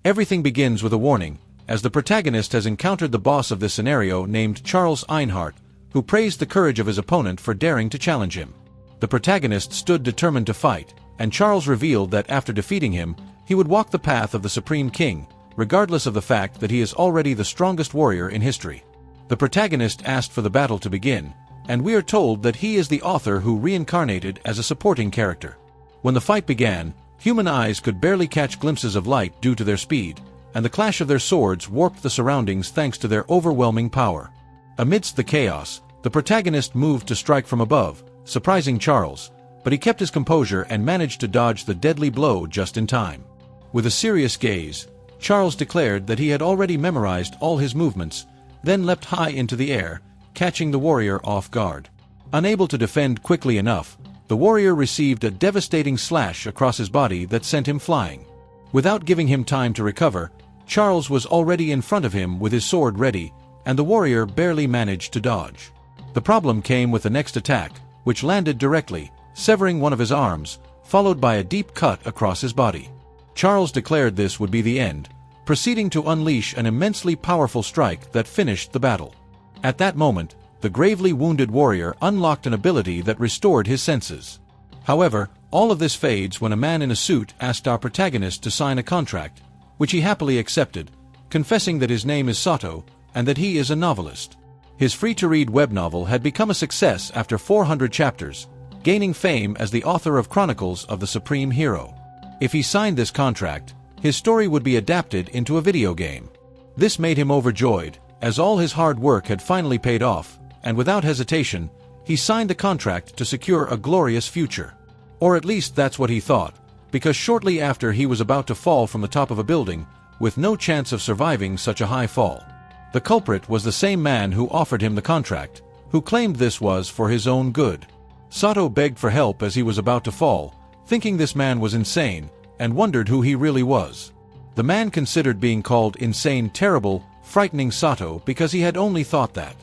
Everything begins with a warning, as the protagonist has encountered the boss of this scenario named Charles Einhart, who praised the courage of his opponent for daring to challenge him. The protagonist stood determined to fight, and Charles revealed that after defeating him, he would walk the path of the Supreme King, regardless of the fact that he is already the strongest warrior in history. The protagonist asked for the battle to begin, and we are told that he is the author who reincarnated as a supporting character. When the fight began, human eyes could barely catch glimpses of light due to their speed, and the clash of their swords warped the surroundings thanks to their overwhelming power. Amidst the chaos, the protagonist moved to strike from above, surprising Charles, but he kept his composure and managed to dodge the deadly blow just in time. With a serious gaze, Charles declared that he had already memorized all his movements, then leapt high into the air, catching the warrior off guard. Unable to defend quickly enough, the warrior received a devastating slash across his body that sent him flying. Without giving him time to recover, Charles was already in front of him with his sword ready, and the warrior barely managed to dodge. The problem came with the next attack, which landed directly, severing one of his arms, followed by a deep cut across his body. Charles declared this would be the end, proceeding to unleash an immensely powerful strike that finished the battle. At that moment, the gravely wounded warrior unlocked an ability that restored his senses. However, all of this fades when a man in a suit asked our protagonist to sign a contract, which he happily accepted, confessing that his name is Sato, and that he is a novelist. His free-to-read web novel had become a success after 400 chapters, gaining fame as the author of Chronicles of the Supreme Hero. If he signed this contract, his story would be adapted into a video game. This made him overjoyed, as all his hard work had finally paid off, and without hesitation, he signed the contract to secure a glorious future. Or at least that's what he thought, because shortly after he was about to fall from the top of a building, with no chance of surviving such a high fall. The culprit was the same man who offered him the contract, who claimed this was for his own good. Sato begged for help as he was about to fall, thinking this man was insane, and wondered who he really was. The man considered being called insane terrible, frightening Sato because he had only thought that.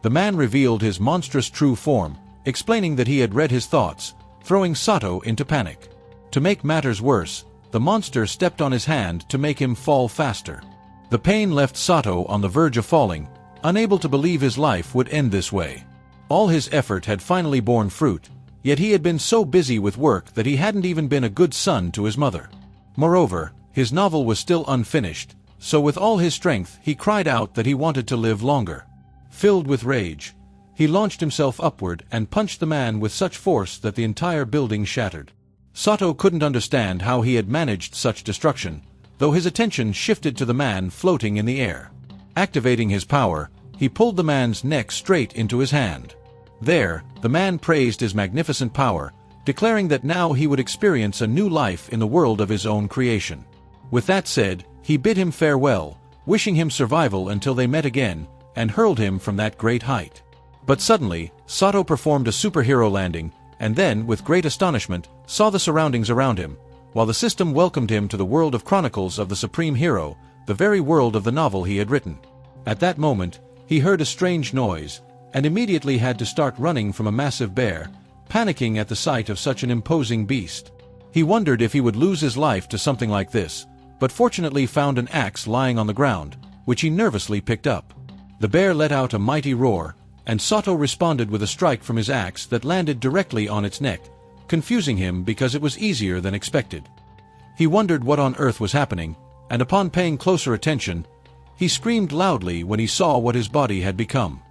The man revealed his monstrous true form, explaining that he had read his thoughts, throwing Sato into panic. To make matters worse, the monster stepped on his hand to make him fall faster. The pain left Sato on the verge of falling, unable to believe his life would end this way. All his effort had finally borne fruit, yet he had been so busy with work that he hadn't even been a good son to his mother. Moreover, his novel was still unfinished, so with all his strength he cried out that he wanted to live longer. Filled with rage, he launched himself upward and punched the man with such force that the entire building shattered. Sato couldn't understand how he had managed such destruction, though his attention shifted to the man floating in the air. Activating his power, he pulled the man's neck straight into his hand. There, the man praised his magnificent power, declaring that now he would experience a new life in the world of his own creation. With that said, he bid him farewell, wishing him survival until they met again, and hurled him from that great height. But suddenly, Sato performed a superhero landing, and then, with great astonishment, saw the surroundings around him, while the system welcomed him to the world of Chronicles of the Supreme Hero, the very world of the novel he had written. At that moment, he heard a strange noise, and immediately had to start running from a massive bear, panicking at the sight of such an imposing beast. He wondered if he would lose his life to something like this, but fortunately found an axe lying on the ground, which he nervously picked up. The bear let out a mighty roar, and Sato responded with a strike from his axe that landed directly on its neck, confusing him because it was easier than expected. He wondered what on earth was happening, and upon paying closer attention, he screamed loudly when he saw what his body had become.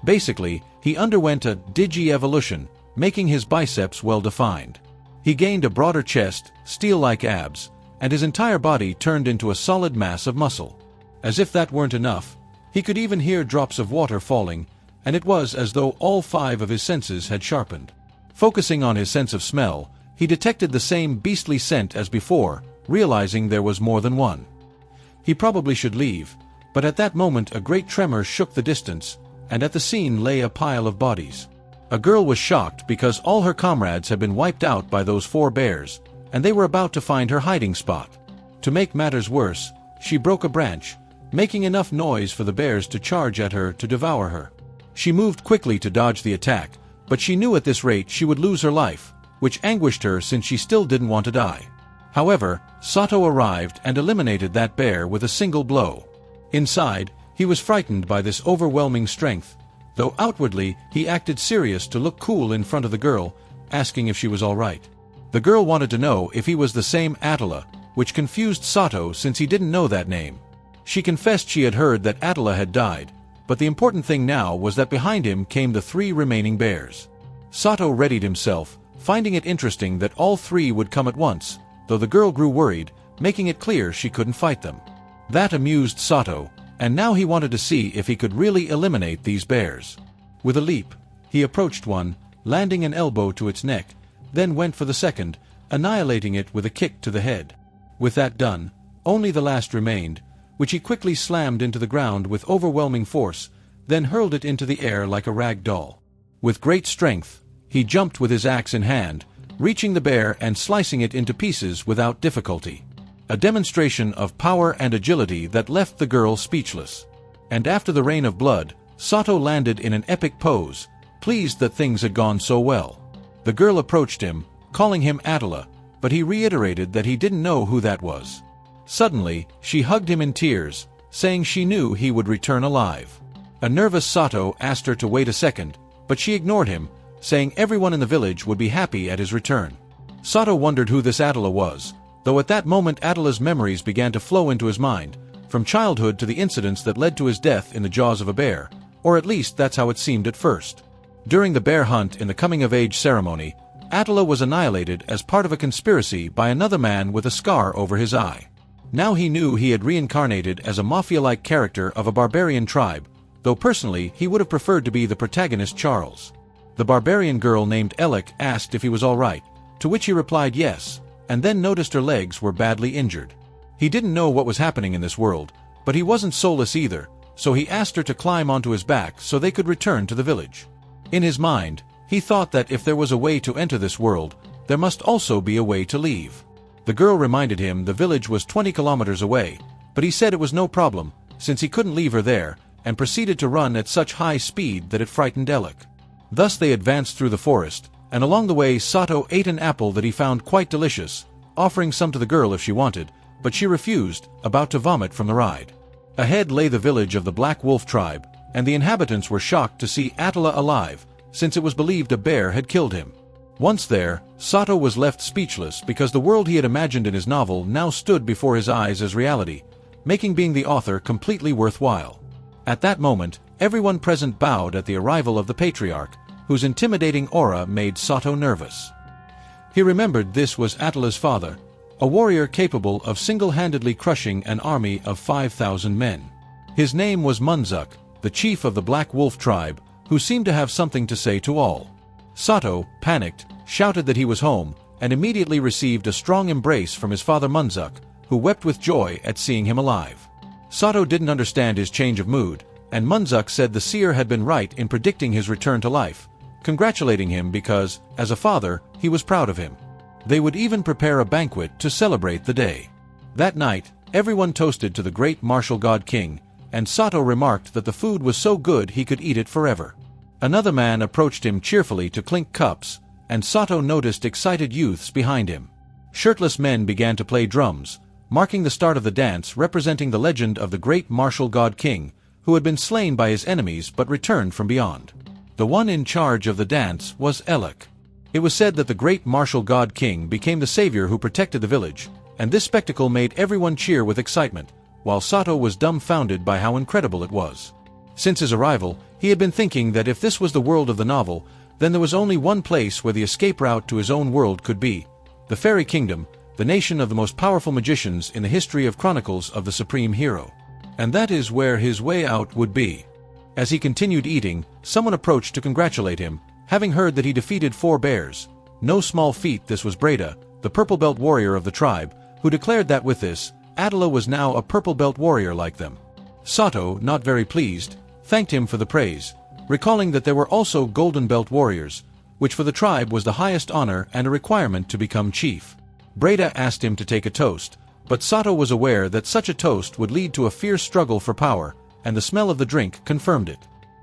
Basically, he underwent a digi-evolution, making his biceps well-defined. He gained a broader chest, steel-like abs, and his entire body turned into a solid mass of muscle. As if that weren't enough, he could even hear drops of water falling, and it was as though all 5 of his senses had sharpened. Focusing on his sense of smell, he detected the same beastly scent as before, realizing there was more than one. He probably should leave, but at that moment a great tremor shook the distance, and at the scene lay a pile of bodies. A girl was shocked because all her comrades had been wiped out by those 4 bears, and they were about to find her hiding spot. To make matters worse, she broke a branch, making enough noise for the bears to charge at her to devour her. She moved quickly to dodge the attack, but she knew at this rate she would lose her life, which anguished her since she still didn't want to die. However, Sato arrived and eliminated that bear with a single blow. Inside, he was frightened by this overwhelming strength, though outwardly he acted serious to look cool in front of the girl, asking if she was all right. The girl wanted to know if he was the same Attila, which confused Sato since he didn't know that name. She confessed she had heard that Attila had died, but the important thing now was that behind him came the 3 remaining bears. Sato readied himself, finding it interesting that all 3 would come at once, though the girl grew worried, making it clear she couldn't fight them. That amused Sato, and now he wanted to see if he could really eliminate these bears. With a leap, he approached one, landing an elbow to its neck, then went for the second, annihilating it with a kick to the head. With that done, only the last remained, which he quickly slammed into the ground with overwhelming force, then hurled it into the air like a rag doll. With great strength, he jumped with his axe in hand, reaching the bear and slicing it into pieces without difficulty. A demonstration of power and agility that left the girl speechless. And after the rain of blood, Sato landed in an epic pose, pleased that things had gone so well. The girl approached him, calling him Attila, but he reiterated that he didn't know who that was. Suddenly, she hugged him in tears, saying she knew he would return alive. A nervous Sato asked her to wait a second, but she ignored him, saying everyone in the village would be happy at his return. Sato wondered who this Attila was, though at that moment Attila's memories began to flow into his mind, from childhood to the incidents that led to his death in the jaws of a bear, or at least that's how it seemed at first. During the bear hunt in the coming-of-age ceremony, Attila was annihilated as part of a conspiracy by another man with a scar over his eye. Now he knew he had reincarnated as a mafia-like character of a barbarian tribe, though personally he would have preferred to be the protagonist Charles. The barbarian girl named Elek asked if he was all right, to which he replied yes, and then noticed her legs were badly injured. He didn't know what was happening in this world, but he wasn't soulless either, so he asked her to climb onto his back so they could return to the village. In his mind, he thought that if there was a way to enter this world, there must also be a way to leave. The girl reminded him the village was 20 kilometers away, but he said it was no problem, since he couldn't leave her there, and proceeded to run at such high speed that it frightened Elek. Thus they advanced through the forest, and along the way Sato ate an apple that he found quite delicious, offering some to the girl if she wanted, but she refused, about to vomit from the ride. Ahead lay the village of the Black Wolf tribe, and the inhabitants were shocked to see Attila alive, since it was believed a bear had killed him. Once there, Sato was left speechless because the world he had imagined in his novel now stood before his eyes as reality, making being the author completely worthwhile. At that moment, everyone present bowed at the arrival of the patriarch, whose intimidating aura made Sato nervous. He remembered this was Attila's father, a warrior capable of single-handedly crushing an army of 5,000 men. His name was Munzuk, the chief of the Black Wolf tribe, who seemed to have something to say to all. Sato, panicked, shouted that he was home, and immediately received a strong embrace from his father Munzuk, who wept with joy at seeing him alive. Sato didn't understand his change of mood, and Munzuk said the seer had been right in predicting his return to life, congratulating him because, as a father, he was proud of him. They would even prepare a banquet to celebrate the day. That night, everyone toasted to the great martial god king, and Sato remarked that the food was so good he could eat it forever. Another man approached him cheerfully to clink cups, and Sato noticed excited youths behind him. Shirtless men began to play drums, marking the start of the dance representing the legend of the great martial god king, who had been slain by his enemies but returned from beyond. The one in charge of the dance was Elek. It was said that the great martial god king became the savior who protected the village, and this spectacle made everyone cheer with excitement, while Sato was dumbfounded by how incredible it was. Since his arrival, he had been thinking that if this was the world of the novel, then there was only one place where the escape route to his own world could be: the Fairy Kingdom, the nation of the most powerful magicians in the history of chronicles of the supreme hero. And that is where his way out would be. As he continued eating, someone approached to congratulate him, having heard that he defeated 4 bears. No small feat this was Breda, the purple belt warrior of the tribe, who declared that with this, Attila was now a purple belt warrior like them. Sato, not very pleased, thanked him for the praise, recalling that there were also golden belt warriors, which for the tribe was the highest honor and a requirement to become chief. Breda asked him to take a toast, but Sato was aware that such a toast would lead to a fierce struggle for power, and the smell of the drink confirmed it.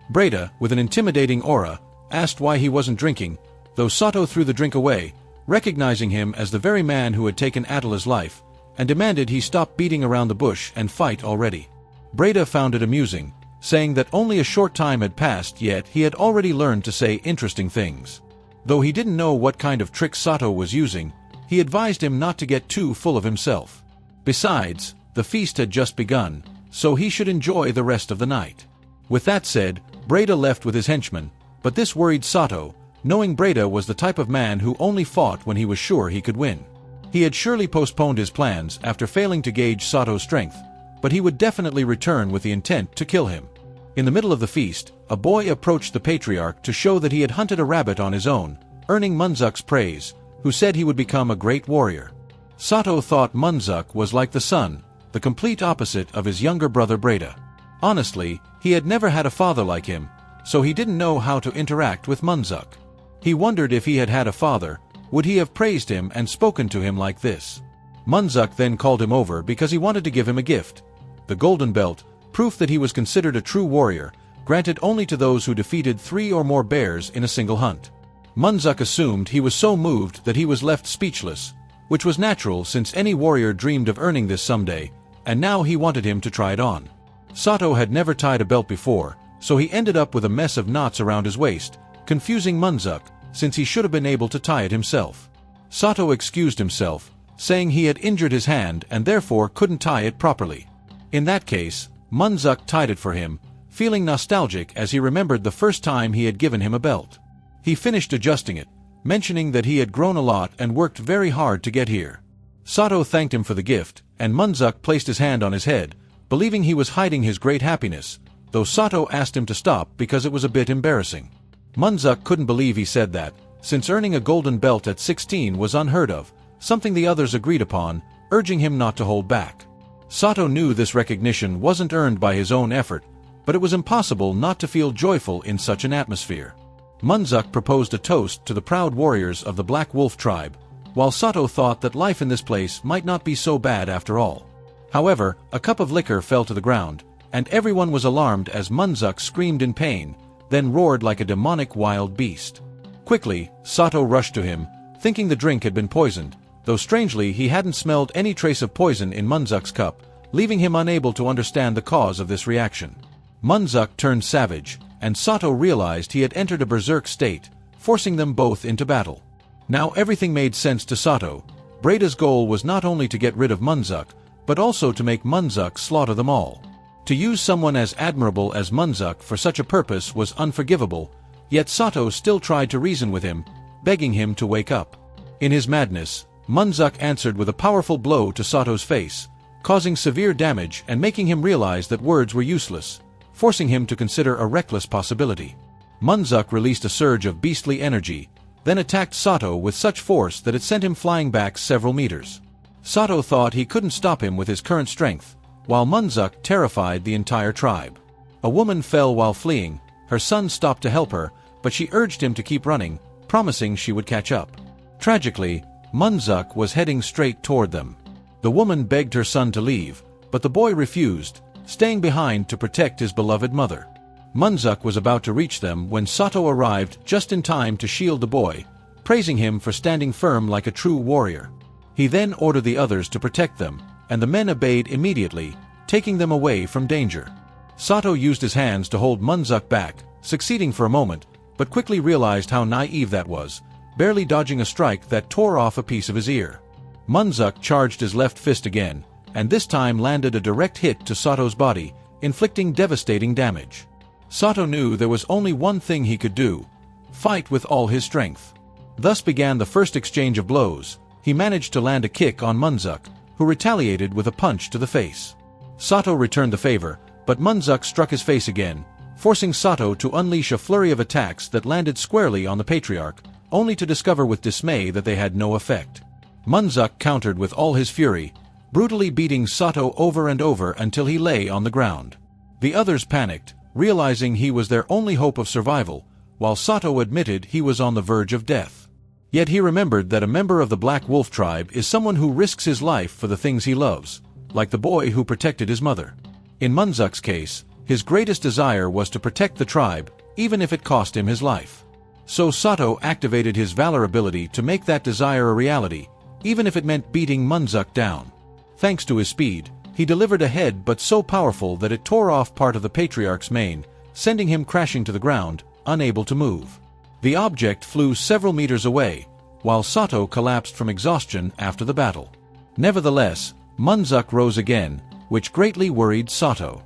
Breda, with an intimidating aura, asked why he wasn't drinking, though Sato threw the drink away, recognizing him as the very man who had taken Attila's life, and demanded he stop beating around the bush and fight already. Breda found it amusing, saying that only a short time had passed yet he had already learned to say interesting things. Though he didn't know what kind of trick Sato was using, he advised him not to get too full of himself. Besides, the feast had just begun, so he should enjoy the rest of the night. With that said, Breda left with his henchmen, but this worried Sato, knowing Breda was the type of man who only fought when he was sure he could win. He had surely postponed his plans after failing to gauge Sato's strength, but he would definitely return with the intent to kill him. In the middle of the feast, a boy approached the patriarch to show that he had hunted a rabbit on his own, earning Munzuk's praise, who said he would become a great warrior. Sato thought Munzuk was like the son, the complete opposite of his younger brother Breda. Honestly, he had never had a father like him, so he didn't know how to interact with Munzuk. He wondered if he had had a father, would he have praised him and spoken to him like this? Munzuk then called him over because he wanted to give him a gift. The golden belt, proof that he was considered a true warrior, granted only to those who defeated 3 or more bears in a single hunt. Munzuk assumed he was so moved that he was left speechless, which was natural since any warrior dreamed of earning this someday, and now he wanted him to try it on. Sato had never tied a belt before, so he ended up with a mess of knots around his waist, confusing Munzuk, since he should have been able to tie it himself. Sato excused himself, saying he had injured his hand and therefore couldn't tie it properly. In that case, Munzuk tied it for him, feeling nostalgic as he remembered the first time he had given him a belt. He finished adjusting it, mentioning that he had grown a lot and worked very hard to get here. Sato thanked him for the gift, and Munzuk placed his hand on his head, believing he was hiding his great happiness, though Sato asked him to stop because it was a bit embarrassing. Munzuk couldn't believe he said that, since earning a golden belt at 16 was unheard of, something the others agreed upon, urging him not to hold back. Sato knew this recognition wasn't earned by his own effort, but it was impossible not to feel joyful in such an atmosphere. Munzuk proposed a toast to the proud warriors of the Black Wolf tribe, while Sato thought that life in this place might not be so bad after all. However, a cup of liquor fell to the ground, and everyone was alarmed as Munzuk screamed in pain, then roared like a demonic wild beast. Quickly, Sato rushed to him, thinking the drink had been poisoned, though strangely he hadn't smelled any trace of poison in Munzuk's cup, leaving him unable to understand the cause of this reaction. Munzuk turned savage, and Sato realized he had entered a berserk state, forcing them both into battle. Now everything made sense to Sato. Breda's goal was not only to get rid of Munzuk, but also to make Munzuk slaughter them all. To use someone as admirable as Munzuk for such a purpose was unforgivable, yet Sato still tried to reason with him, begging him to wake up. In his madness, Munzuk answered with a powerful blow to Sato's face, causing severe damage and making him realize that words were useless, forcing him to consider a reckless possibility. Munzuk released a surge of beastly energy, then attacked Sato with such force that it sent him flying back several meters. Sato thought he couldn't stop him with his current strength, while Munzuk terrified the entire tribe. A woman fell while fleeing. Her son stopped to help her, but she urged him to keep running, promising she would catch up. Tragically, Munzuk was heading straight toward them. The woman begged her son to leave, but the boy refused, staying behind to protect his beloved mother. Munzuk was about to reach them when Sato arrived just in time to shield the boy, praising him for standing firm like a true warrior. He then ordered the others to protect them, and the men obeyed immediately, taking them away from danger. Sato used his hands to hold Munzuk back, succeeding for a moment, but quickly realized how naive that was, barely dodging a strike that tore off a piece of his ear. Munzuk charged his left fist again, and this time landed a direct hit to Sato's body, inflicting devastating damage. Sato knew there was only one thing he could do: fight with all his strength. Thus began the first exchange of blows. He managed to land a kick on Munzuk, who retaliated with a punch to the face. Sato returned the favor, but Munzuk struck his face again, forcing Sato to unleash a flurry of attacks that landed squarely on the patriarch, only to discover with dismay that they had no effect. Munzuk countered with all his fury, brutally beating Sato over and over until he lay on the ground. The others panicked, realizing he was their only hope of survival, while Sato admitted he was on the verge of death. Yet he remembered that a member of the Black Wolf tribe is someone who risks his life for the things he loves, like the boy who protected his mother. In Munzuk's case, his greatest desire was to protect the tribe, even if it cost him his life. So Sato activated his valor ability to make that desire a reality, even if it meant beating Munzuk down. Thanks to his speed, he delivered a head but so powerful that it tore off part of the patriarch's mane, sending him crashing to the ground, unable to move. The object flew several meters away, while Sato collapsed from exhaustion after the battle. Nevertheless, Munzuk rose again, which greatly worried Sato.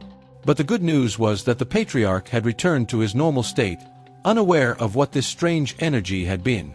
But the good news was that the patriarch had returned to his normal state, unaware of what this strange energy had been.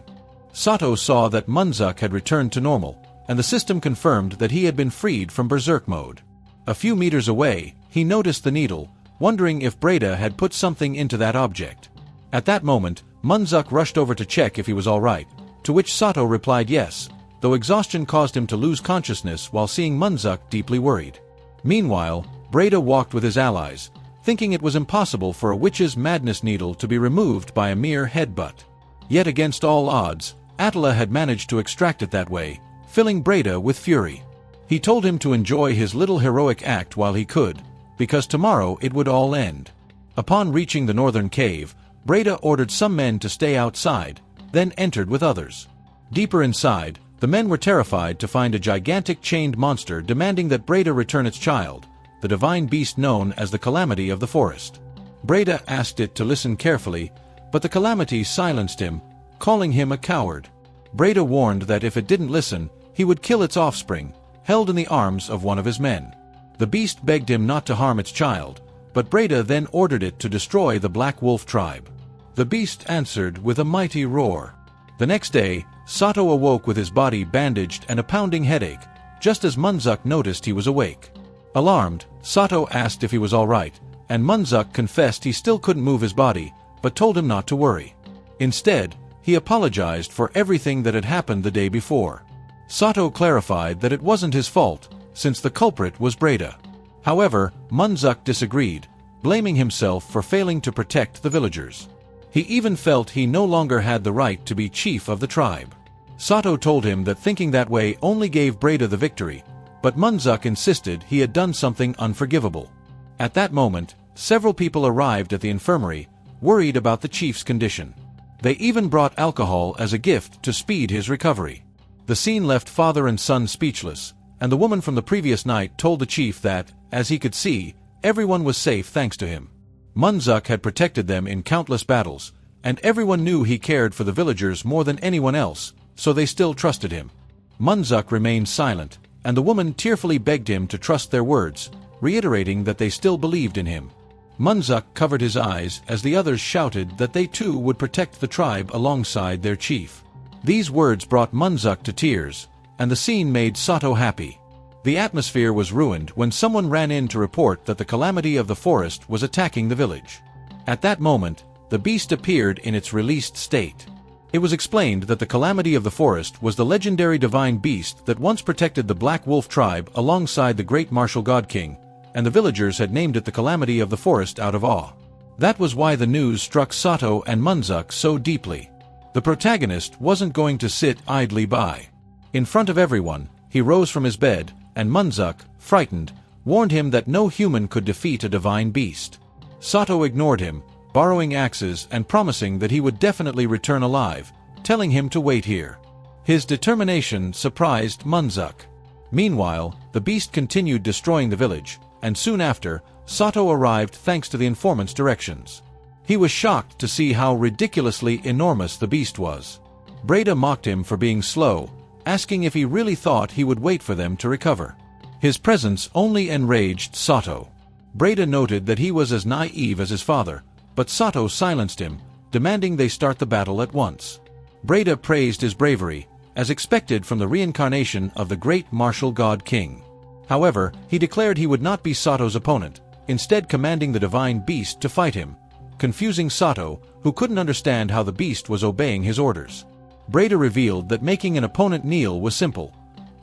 Sato saw that Munzuk had returned to normal, and the system confirmed that he had been freed from Berserk mode. A few meters away, he noticed the needle, wondering if Breda had put something into that object. At that moment, Munzuk rushed over to check if he was all right, to which Sato replied yes, though exhaustion caused him to lose consciousness while seeing Munzuk deeply worried. Meanwhile, Breda walked with his allies, thinking it was impossible for a witch's madness needle to be removed by a mere headbutt. Yet against all odds, Attila had managed to extract it that way, filling Breda with fury. He told him to enjoy his little heroic act while he could, because tomorrow it would all end. Upon reaching the northern cave, Breda ordered some men to stay outside, then entered with others. Deeper inside, the men were terrified to find a gigantic chained monster demanding that Breda return its child, the divine beast known as the Calamity of the Forest. Breda asked it to listen carefully, but the Calamity silenced him, calling him a coward. Breda warned that if it didn't listen, he would kill its offspring, held in the arms of one of his men. The beast begged him not to harm its child, but Breda then ordered it to destroy the Black Wolf tribe. The beast answered with a mighty roar. The next day, Sato awoke with his body bandaged and a pounding headache, just as Munzuk noticed he was awake. Alarmed, Sato asked if he was all right, and Munzuk confessed he still couldn't move his body, but told him not to worry. Instead, he apologized for everything that had happened the day before. Sato clarified that it wasn't his fault, since the culprit was Breda. However, Munzuk disagreed, blaming himself for failing to protect the villagers. He even felt he no longer had the right to be chief of the tribe. Sato told him that thinking that way only gave Breda the victory, but Munzuk insisted he had done something unforgivable. At that moment, several people arrived at the infirmary, worried about the chief's condition. They even brought alcohol as a gift to speed his recovery. The scene left father and son speechless, and the woman from the previous night told the chief that, as he could see, everyone was safe thanks to him. Munzuk had protected them in countless battles, and everyone knew he cared for the villagers more than anyone else, so they still trusted him. Munzuk remained silent, and the woman tearfully begged him to trust their words, reiterating that they still believed in him. Munzuk covered his eyes as the others shouted that they too would protect the tribe alongside their chief. These words brought Munzuk to tears, and the scene made Sato happy. The atmosphere was ruined when someone ran in to report that the Calamity of the Forest was attacking the village. At that moment, the beast appeared in its released state. It was explained that the Calamity of the Forest was the legendary divine beast that once protected the Black Wolf tribe alongside the great martial god king, and the villagers had named it the Calamity of the Forest out of awe. That was why the news struck Sato and Munzuk so deeply. The protagonist wasn't going to sit idly by. In front of everyone, he rose from his bed, and Munzuk, frightened, warned him that no human could defeat a divine beast. Sato ignored him, borrowing axes and promising that he would definitely return alive, telling him to wait here. His determination surprised Munzuk. Meanwhile, the beast continued destroying the village, and soon after, Sato arrived thanks to the informant's directions. He was shocked to see how ridiculously enormous the beast was. Breda mocked him for being slow, asking if he really thought he would wait for them to recover. His presence only enraged Sato. Breda noted that he was as naive as his father, but Sato silenced him, demanding they start the battle at once. Breda praised his bravery, as expected from the reincarnation of the great martial god king. However, he declared he would not be Sato's opponent, instead commanding the divine beast to fight him, confusing Sato, who couldn't understand how the beast was obeying his orders. Breda revealed that making an opponent kneel was simple.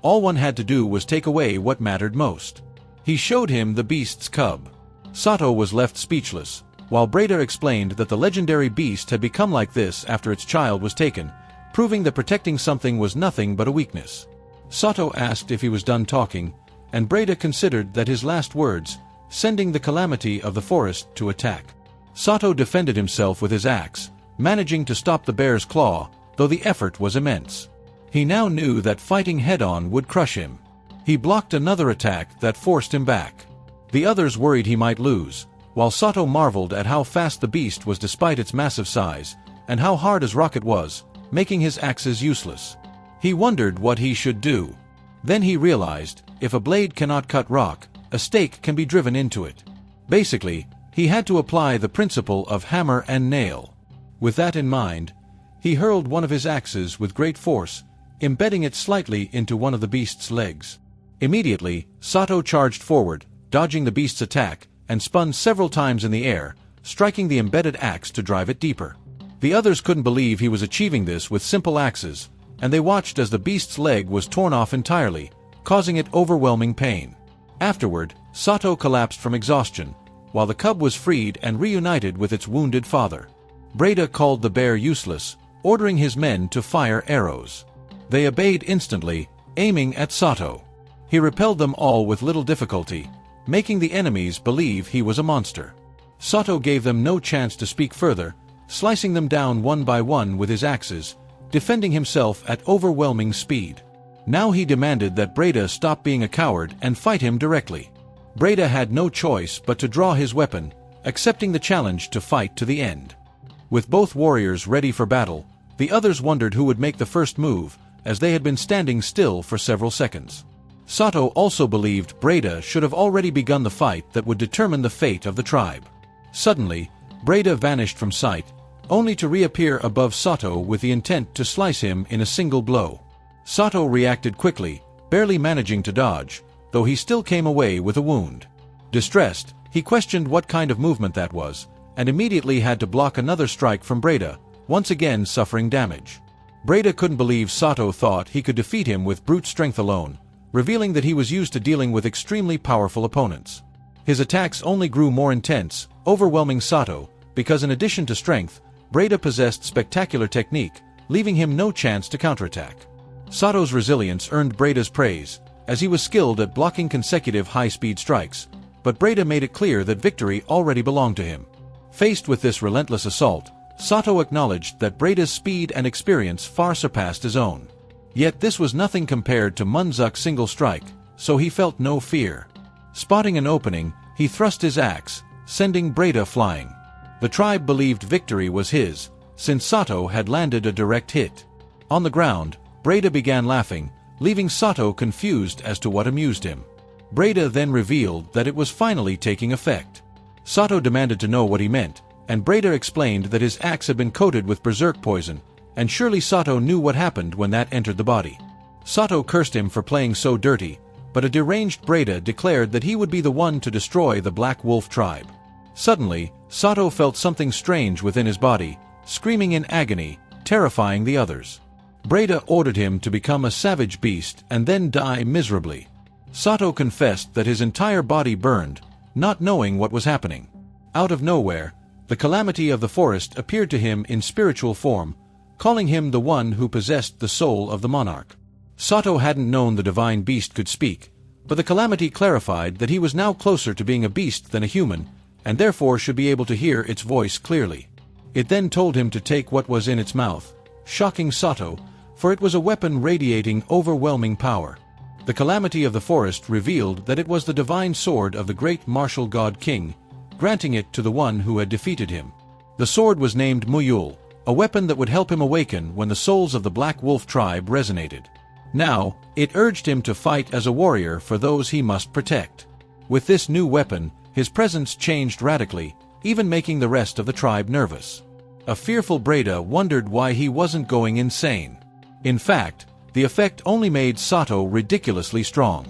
All one had to do was take away what mattered most. He showed him the beast's cub. Sato was left speechless, while Breda explained that the legendary beast had become like this after its child was taken, proving that protecting something was nothing but a weakness. Sato asked if he was done talking, and Breda considered that his last words, sending the Calamity of the Forest to attack. Sato defended himself with his axe, managing to stop the bear's claw, though the effort was immense. He now knew that fighting head-on would crush him. He blocked another attack that forced him back. The others worried he might lose, while Sato marveled at how fast the beast was despite its massive size, and how hard his rocket was, making his axes useless. He wondered what he should do. Then he realized, if a blade cannot cut rock, a stake can be driven into it. Basically, he had to apply the principle of hammer and nail. With that in mind, he hurled one of his axes with great force, embedding it slightly into one of the beast's legs. Immediately, Sato charged forward, dodging the beast's attack, and spun several times in the air, striking the embedded axe to drive it deeper. The others couldn't believe he was achieving this with simple axes, and they watched as the beast's leg was torn off entirely, causing it overwhelming pain. Afterward, Sato collapsed from exhaustion, while the cub was freed and reunited with its wounded father. Breda called the bear useless, ordering his men to fire arrows. They obeyed instantly, aiming at Sato. He repelled them all with little difficulty, making the enemies believe he was a monster. Sato gave them no chance to speak further, slicing them down one by one with his axes, defending himself at overwhelming speed. Now he demanded that Breda stop being a coward and fight him directly. Breda had no choice but to draw his weapon, accepting the challenge to fight to the end. With both warriors ready for battle, the others wondered who would make the first move, as they had been standing still for several seconds. Sato also believed Breda should have already begun the fight that would determine the fate of the tribe. Suddenly, Breda vanished from sight, only to reappear above Sato with the intent to slice him in a single blow. Sato reacted quickly, barely managing to dodge, though he still came away with a wound. Distressed, he questioned what kind of movement that was, and immediately had to block another strike from Breda, once again suffering damage. Breda couldn't believe Sato thought he could defeat him with brute strength alone, revealing that he was used to dealing with extremely powerful opponents. His attacks only grew more intense, overwhelming Sato, because in addition to strength, Breda possessed spectacular technique, leaving him no chance to counterattack. Sato's resilience earned Breda's praise, as he was skilled at blocking consecutive high-speed strikes, but Breda made it clear that victory already belonged to him. Faced with this relentless assault, Sato acknowledged that Breda's speed and experience far surpassed his own. Yet this was nothing compared to Munzuk's single strike, so he felt no fear. Spotting an opening, he thrust his axe, sending Breda flying. The tribe believed victory was his, since Sato had landed a direct hit. On the ground, Breda began laughing, leaving Sato confused as to what amused him. Breda then revealed that it was finally taking effect. Sato demanded to know what he meant, and Breda explained that his axe had been coated with berserk poison, and surely Sato knew what happened when that entered the body. Sato cursed him for playing so dirty, but a deranged Breda declared that he would be the one to destroy the Black Wolf tribe. Suddenly, Sato felt something strange within his body, screaming in agony, terrifying the others. Breda ordered him to become a savage beast and then die miserably. Sato confessed that his entire body burned, not knowing what was happening. Out of nowhere, the calamity of the forest appeared to him in spiritual form, calling him the one who possessed the soul of the monarch. Sato hadn't known the divine beast could speak, but the calamity clarified that he was now closer to being a beast than a human, and therefore should be able to hear its voice clearly. It then told him to take what was in its mouth, shocking Sato, for it was a weapon radiating overwhelming power. The calamity of the forest revealed that it was the divine sword of the great martial god king, granting it to the one who had defeated him. The sword was named Muyul, a weapon that would help him awaken when the souls of the Black Wolf tribe resonated. Now, it urged him to fight as a warrior for those he must protect. With this new weapon, his presence changed radically, even making the rest of the tribe nervous. A fearful Breda wondered why he wasn't going insane. In fact, the effect only made Sato ridiculously strong.